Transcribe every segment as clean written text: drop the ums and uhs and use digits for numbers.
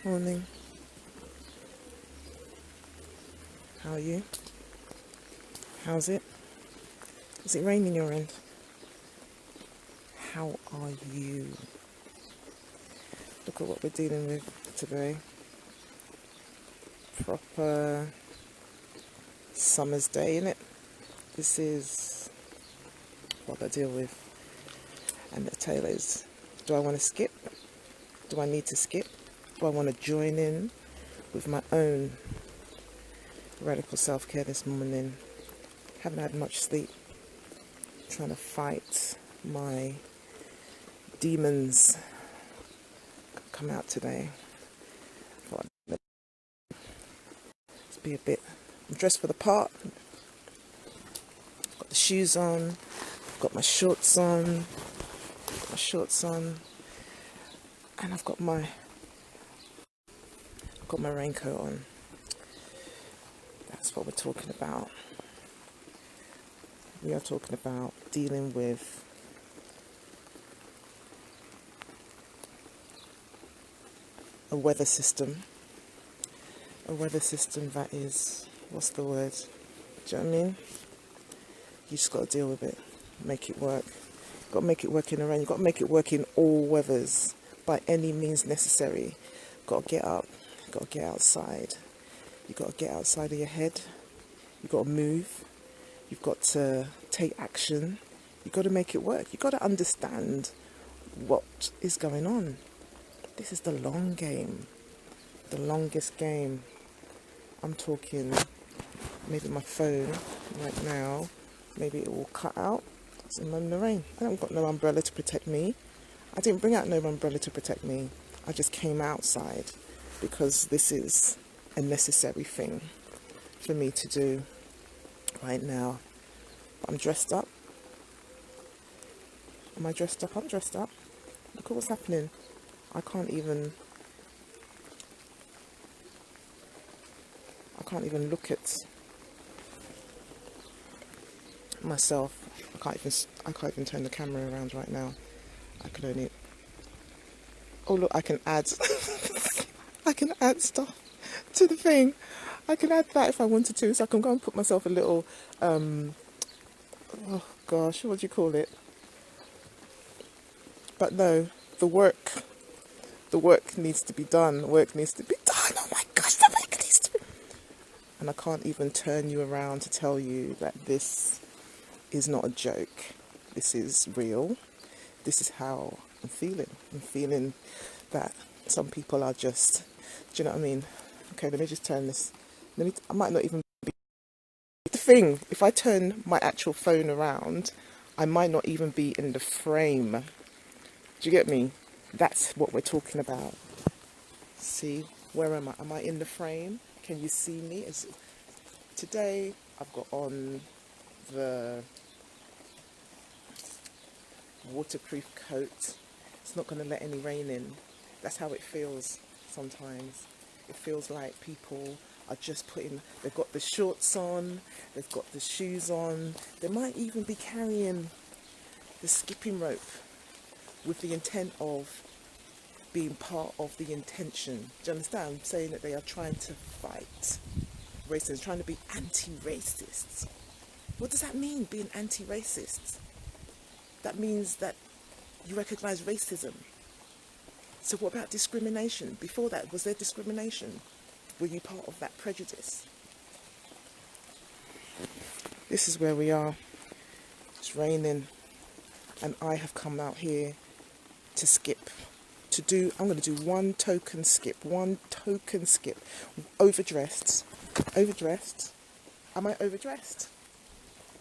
Morning. How are you? How's it? Is it raining your end? How are you? Look at what we're dealing with today. Proper summer's day, innit? This is what I deal with. And the tale is, do I want to skip? Do I need to skip? Do I want to join in with my own radical self-care this morning? Haven't had much sleep. Trying to fight my demons. Come out today. Thought I'd be a bit. I'm dressed for the part. Got the shoes on. Got my shorts on. And I've got my raincoat on. That's what we're talking about. We are talking about dealing with a weather system that is, what's the word? Do you know what I mean? You just got to deal with it, make it work. You've got to make it work in the rain. You've got to make it work in all weathers by any means necessary. You've got to get up. You've got to get outside. You've got to get outside of your head. You've got to move. You've got to take action. You've got to make it work. You've got to understand what is going on. This is the long game. The longest game. I'm talking, maybe my phone right now, maybe it will cut out. So I'm in the rain. I haven't got no umbrella to protect me. I didn't bring out no umbrella to protect me. I just came outside because this is a necessary thing for me to do right now. I'm dressed up. Am I dressed up? I'm dressed up. Look at what's happening. I can't even look at myself. I can't even turn the camera around right now. I can only, oh look, I can add I can add stuff to the thing. I can add that if I wanted to, so I can go and put myself a little oh gosh, what do you call it? But no, the work needs to be done. Work needs to be done. Oh my gosh, the work needs to be. And I can't even turn you around to tell you that this is not a joke. This is real. This is how I'm feeling. I'm feeling that some people are just, do you know what I mean? Okay, let me just turn this. I might not even be. The thing, if I turn my actual phone around, I might not even be in the frame. Do you get me? That's what we're talking about. See, where am I? Am I in the frame? Can you see me? Today, I've got on the waterproof coat. It's not going to let any rain in. That's how it feels sometimes. It feels like people are just they've got the shorts on, they've got the shoes on. They might even be carrying the skipping rope with the intent of being part of the intention. Do you understand? Saying that they are trying to fight racism, trying to be anti-racists. What does that mean, being anti-racist? That means that you recognise racism. So what about discrimination? Before that, was there discrimination? Were you part of that prejudice? This is where we are. It's raining, and I have come out here to skip. I'm going to do one token skip. Overdressed. Am I overdressed?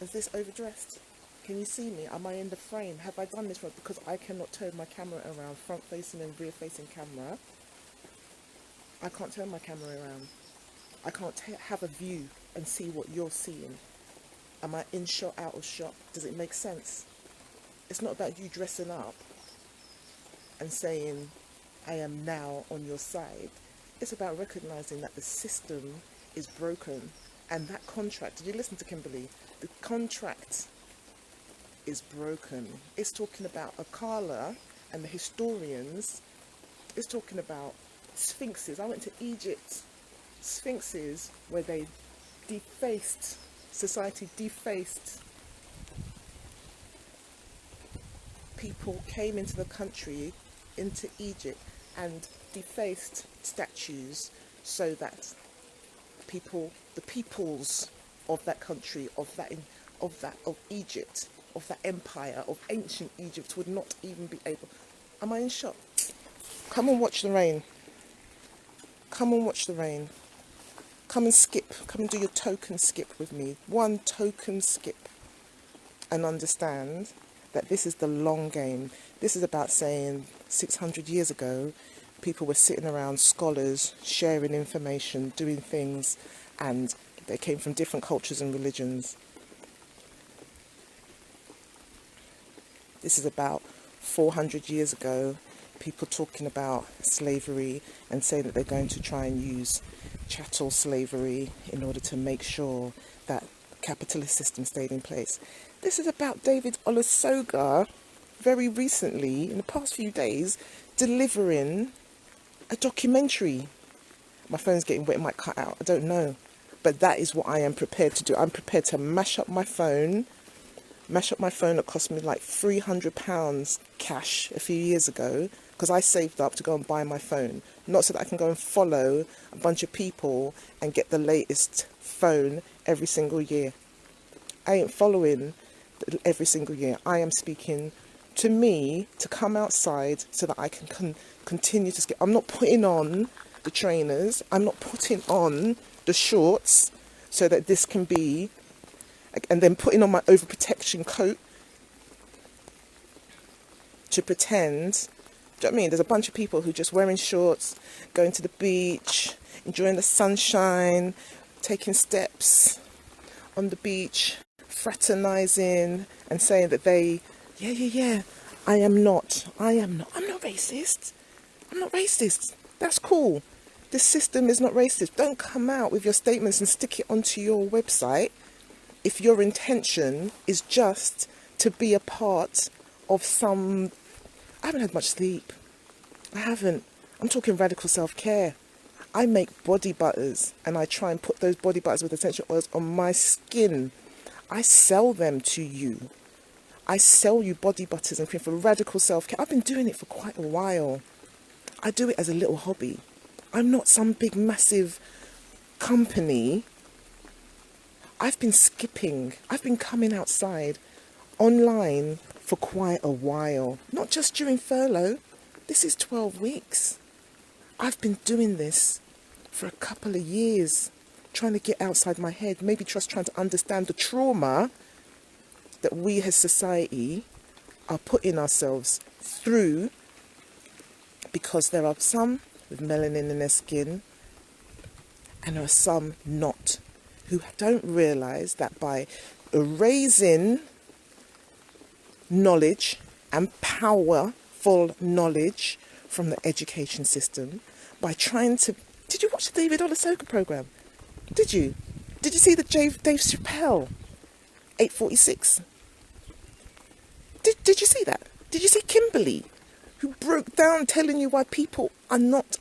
Is this overdressed? Can you see me? Am I in the frame? Have I done this wrong? Because I cannot turn my camera around, front facing and rear facing camera. I can't turn my camera around. I can't have a view and see what you're seeing. Am I in shot, out of shot? Does it make sense? It's not about you dressing up and saying, I am now on your side. It's about recognising that the system is broken. And that contract, did you listen to Kimberly? The contract is broken. It's talking about Akala and the historians. It's talking about sphinxes. I went to Egypt. Sphinxes where they defaced, society defaced. People came into the country, into Egypt, and defaced statues so that people, the peoples of that country, of Egypt, of that empire, of ancient Egypt, would not even be able. Am I in shot? Come and watch the rain. Come and watch the rain. Come and skip. Come and do your token skip with me. One token skip. And understand that this is the long game. This is about saying 600 years ago, people were sitting around, scholars, sharing information, doing things, and they came from different cultures and religions. This is about 400 years ago, people talking about slavery and saying that they're going to try and use chattel slavery in order to make sure that the capitalist system stayed in place. This is about David Olusoga, very recently, in the past few days, delivering a documentary. My phone's getting wet, it might cut out, I don't know. But that is what I am prepared to do. I'm prepared to mash up my phone. It cost me like £300 cash a few years ago, because I saved up to go and buy my phone. Not so that I can go and follow a bunch of people and get the latest phone every single year. I ain't following every single year. I am speaking to me to come outside so that I can continue to skip. I'm not putting on the trainers. I'm not putting on the shorts so that this can be, and then putting on my overprotection coat to pretend. Do you know what I mean? There's a bunch of people who just wearing shorts, going to the beach, enjoying the sunshine, taking steps on the beach, fraternizing and saying that they, I'm not racist. I'm not racist. That's cool. This system is not racist. Don't come out with your statements and stick it onto your website if your intention is just to be a part of some. I haven't had much sleep. I haven't. I'm talking radical self-care. I make body butters and I try and put those body butters with essential oils on my skin. I sell them to you. I sell you body butters and cream for radical self-care. I've been doing it for quite a while. I do it as a little hobby. I'm not some big, massive company. I've been skipping. I've been coming outside online for quite a while. Not just during furlough. This is 12 weeks. I've been doing this for a couple of years, trying to get outside my head, maybe just trying to understand the trauma that we as society are putting ourselves through, because there are some with melanin in their skin and there are some not, who don't realise that by erasing knowledge and powerful knowledge from the education system, by trying to... Did you watch the David Olusoga programme? Did you? Did you see the Dave Chappelle 846? Did you see that? Did you see Kimberly, who broke down telling you why people are not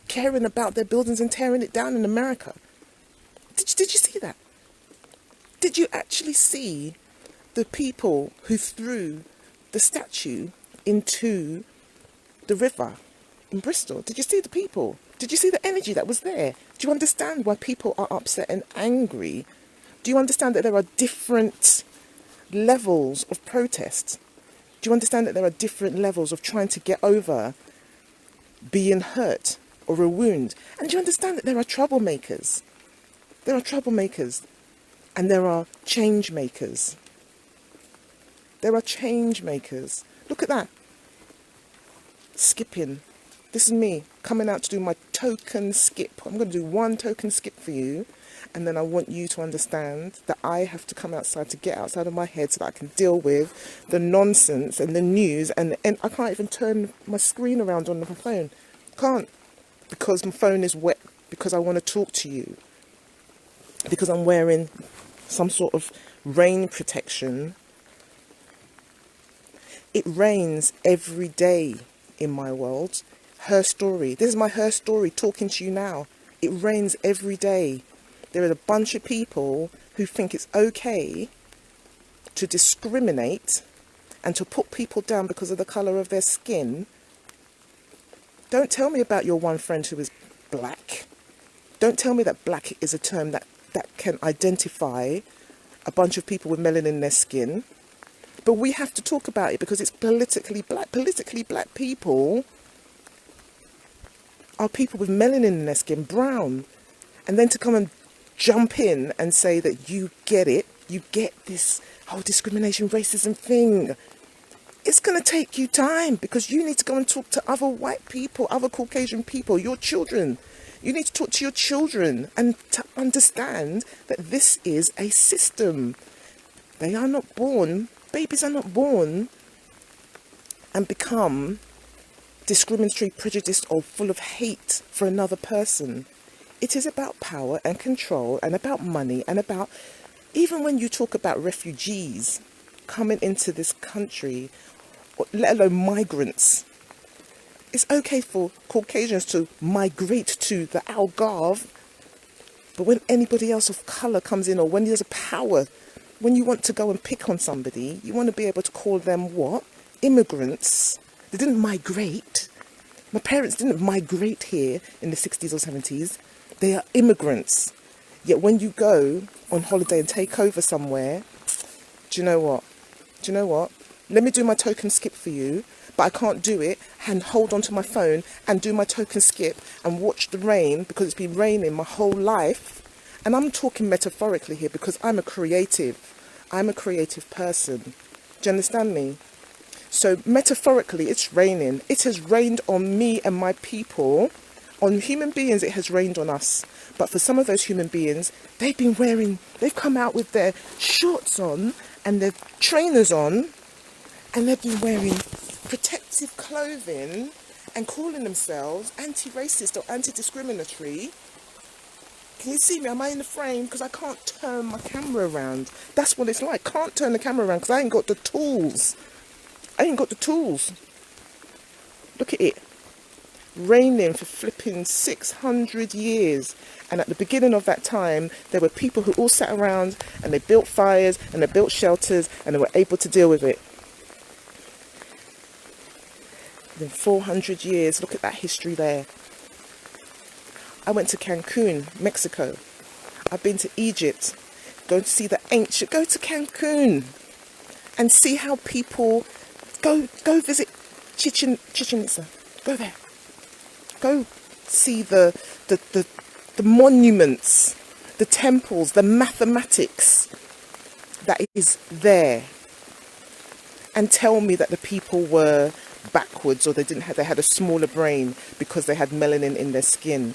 caring about their buildings and tearing it down in America? Did you see that? Did you actually see the people who threw the statue into the river in Bristol? Did you see the people? Did you see the energy that was there? Do you understand why people are upset and angry? Do you understand that there are different levels of protest? Do you understand that there are different levels of trying to get over being hurt or a wound? And do you understand that there are troublemakers? There are troublemakers and there are change makers. There are change makers. Look at that. Skipping. This is me coming out to do my token skip. I'm going to do one token skip for you. And then I want you to understand that I have to come outside to get outside of my head so that I can deal with the nonsense and the news. And I can't even turn my screen around on my phone. Can't. Because my phone is wet. Because I want to talk to you. Because I'm wearing some sort of rain protection. It rains every day in my world. her story. This is my her story talking to you now. It rains every day. There are a bunch of people who think it's okay to discriminate and to put people down because of the colour of their skin. Don't tell me about your one friend who is black. Don't tell me that black is a term that can identify a bunch of people with melanin in their skin. But we have to talk about it because it's politically black. Politically black people are people with melanin in their skin, brown. And then to come and jump in and say that you get it, you get this whole discrimination, racism thing. It's going to take you time because you need to go and talk to other white people, other Caucasian people, your children. You need to talk to your children and to understand that this is a system. They are not born, babies are not born and become discriminatory, prejudiced or full of hate for another person. It is about power and control and about money and about, even when you talk about refugees coming into this country, or let alone migrants, it's okay for Caucasians to migrate to the Algarve, but when anybody else of colour comes in, or when there's a power, when you want to go and pick on somebody, you want to be able to call them what? Immigrants. They didn't migrate. My parents didn't migrate here in the 60s or 70s. They are immigrants. Yet when you go on holiday and take over somewhere, do you know what? Do you know what? Let me do my token skip for you, but I can't do it and hold onto my phone and do my token skip and watch the rain because it's been raining my whole life. And I'm talking metaphorically here because I'm a creative. I'm a creative person. Do you understand me? So metaphorically, it's raining. It has rained on me and my people. On human beings, it has rained on us. But for some of those human beings, they've come out with their shorts on and their trainers on, and they've been wearing protective clothing and calling themselves anti-racist or anti-discriminatory. Can you see me? Am I in the frame? Because I can't turn my camera around. That's what it's like. Can't turn the camera around because I ain't got the tools. Look at it. Raining for flipping 600 years. And at the beginning of that time, there were people who all sat around and they built fires and they built shelters and they were able to deal with it. Then 400 years, look at that history there. I went to Cancun, Mexico. I've been to Egypt. Go to see the ancient, go to Cancun and see how people, go visit Chichen Itza. Go there. Go see the monuments, the temples, the mathematics that is there. And tell me that the people were backwards or they had a smaller brain because they had melanin in their skin.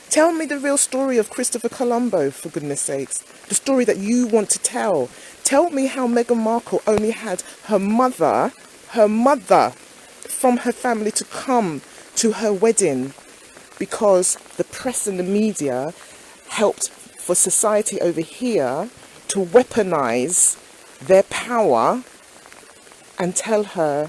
Tell me the real story of Christopher Colombo, for goodness sakes. The story that you want to tell. Tell me how Meghan Markle only had her mother from her family to come to her wedding because the press and the media helped for society over here to weaponize their power and tell her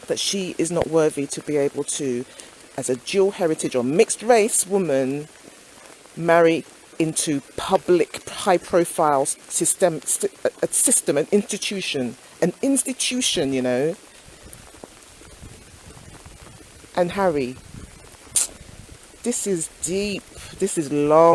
that she is not worthy to be able to, as a dual heritage or mixed race woman, marry into public high profile system, an institution, you know. And Harry, this is deep, this is long.